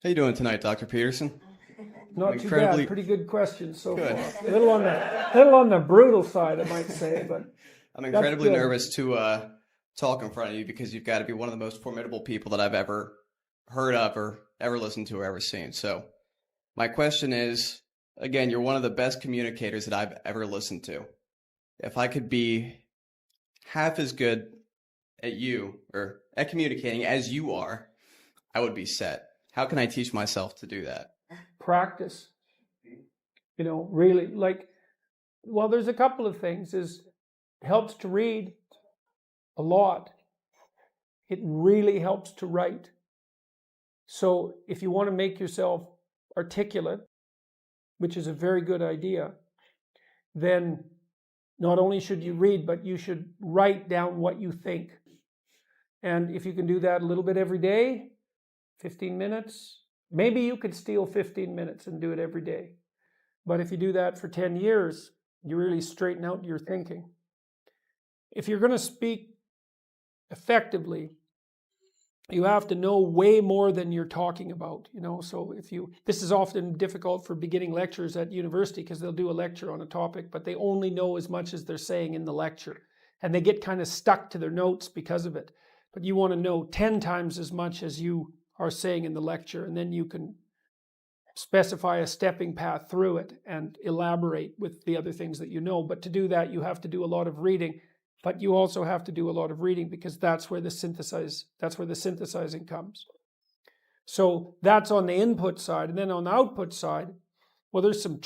How you doing tonight, Dr. Peterson? Not too Incredibly bad. Pretty good questions so good. far. A little on the brutal side, I might say, but I'm that's incredibly good. nervous to talk in front of you because you've got to be one of the most formidable people that I've ever heard of or ever listened to or ever seen. So my question is, again, you're one of the best communicators that I've ever listened to. If I could be half as good at you or at communicating as you are, I would be set. How can I teach myself to do that? Practice. Really, well, there's a couple of things. It helps to read a lot. It really helps to write. So if you want to make yourself articulate, which is a very good idea, then not only should you read, but you should write down what you think. And if you can do that a little bit every day, 15 minutes, maybe you could steal 15 minutes and do it every day. But if you do that for 10 years, you really straighten out your thinking. If you're going to speak effectively, you have to know way more than you're talking about, So this is often difficult for beginning lecturers at university because they'll do a lecture on a topic, but they only know as much as they're saying in the lecture. And they get kind of stuck to their notes because of it. But you want to know 10 times as much as you are saying in the lecture, and then you can specify a stepping path through it and elaborate with the other things that you know. But to do that, you have to do a lot of reading. But you also have to do a lot of reading because that's where the synthesizing comes. So that's on the input side. And then on the output side, well, there's some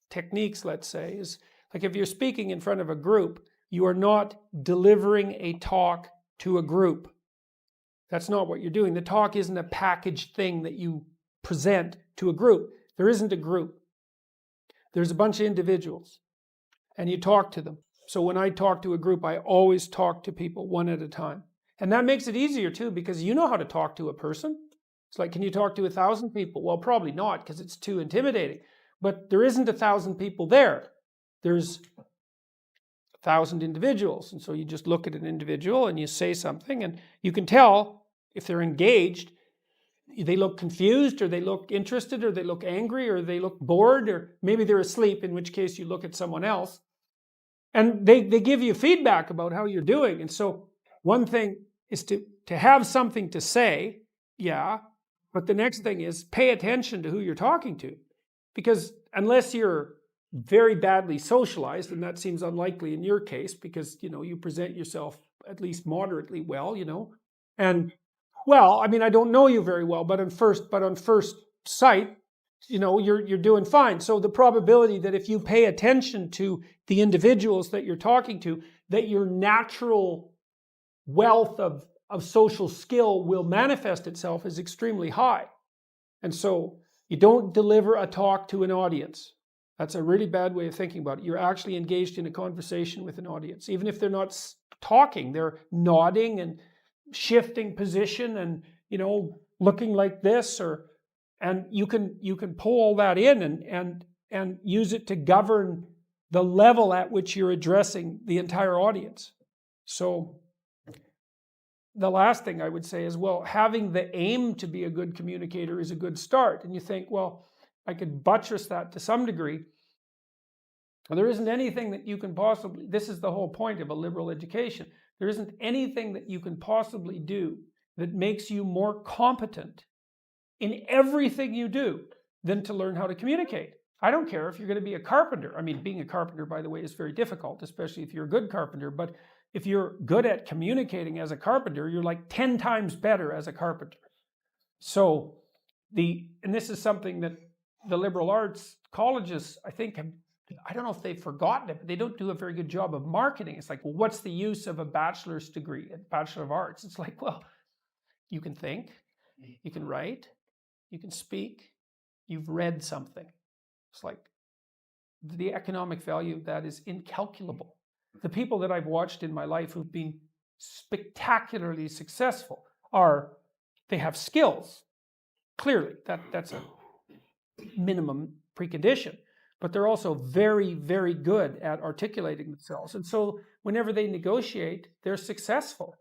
techniques, let's say, is like if you're speaking in front of a group, you are not delivering a talk to a group. That's not what you're doing. The talk isn't a packaged thing that you present to a group. There isn't a group. There's a bunch of individuals, and you talk to them. So when I talk to a group, I always talk to people one at a time. And that makes it easier too, because you know how to talk to a person. It's like, can you talk to 1,000 people? Well, probably not, because it's too intimidating. But there isn't 1,000 people there. There's 1,000 individuals. And so you just look at an individual and you say something, and you can tell if they're engaged. They look confused, or they look interested, or they look angry, or they look bored, or maybe they're asleep, in which case you look at someone else. And they give you feedback about how you're doing. And so one thing is to have something to say, yeah, but the next thing is pay attention to who you're talking to. Because unless you're very badly socialized, and that seems unlikely in your case, because you present yourself at least moderately well, and well, I mean, I don't know you very well, but on first sight, you're doing fine. So the probability that if you pay attention to the individuals that you're talking to, that your natural wealth of social skill will manifest itself is extremely high. And so you don't deliver a talk to an audience. That's a really bad way of thinking about it. You're actually engaged in a conversation with an audience. Even if they're not talking, they're nodding and shifting position and, looking like this, and you can pull all that in and use it to govern the level at which you're addressing the entire audience. So the last thing I would say is, well, having the aim to be a good communicator is a good start. And you think, well, I could buttress that to some degree. Well, there isn't anything that you can possibly, this is the whole point of a liberal education. There isn't anything that you can possibly do that makes you more competent in everything you do than to learn how to communicate. I don't care if you're going to be a carpenter. I mean, being a carpenter, by the way, is very difficult, especially if you're a good carpenter. But if you're good at communicating as a carpenter, you're like 10 times better as a carpenter. So and this is something that the liberal arts colleges, I think, I don't know if they've forgotten it, but they don't do a very good job of marketing. It's like, well, what's the use of a bachelor's degree, a Bachelor of Arts? It's like, well, you can think, you can write, you can speak, you've read something. It's like the economic value of that is incalculable. The people that I've watched in my life who've been spectacularly successful they have skills. Clearly, that's a minimum precondition. But they're also very, very good at articulating themselves. And so whenever they negotiate, they're successful.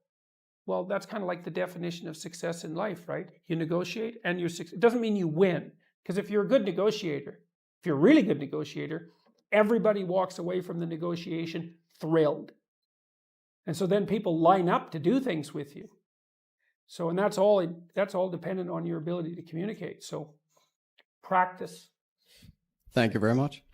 well, that's kind of like the definition of success in life, right? You negotiate and it doesn't mean you win. Because if you're a good negotiator, if you're a really good negotiator, everybody walks away from the negotiation thrilled. And so then people line up to do things with you. So, and that's all dependent on your ability to communicate. So practice. Thank you very much.